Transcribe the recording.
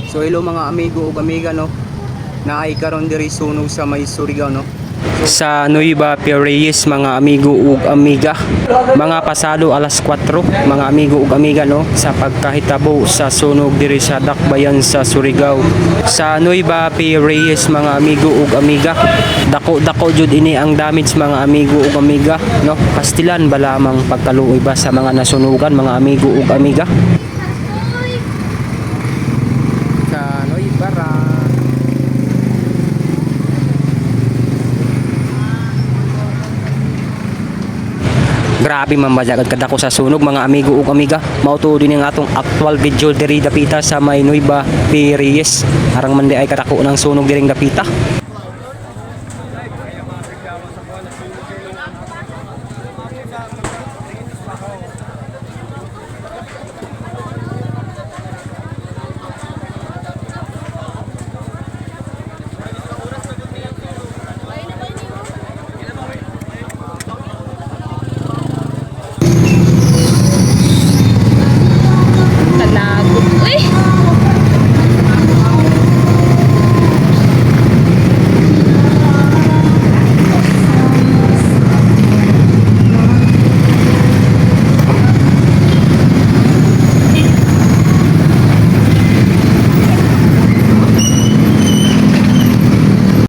So hello mga amigo ug amiga no. Naay karon diri sunog sa may Surigao no. Sa Nueva Reyes mga amigo ug amiga. Mga pasado alas 4 mga amigo ug amiga no sa pagkahitabo sa sunog diri sa Dakbayan sa Surigao. Sa Nueva Reyes mga amigo ug amiga. Dako jud ini ang damage mga amigo ug amiga no. Pastilan ba lamang pagkaluoy ba sa mga nasunugan mga amigo ug amiga. Grabe man bagagad kadako sa sunog mga amigo ug amiga. Mao to din ang atong actual video diri dapita sa may Nueva Reyes. Arang man di ay kadako ng sunog diring dapita.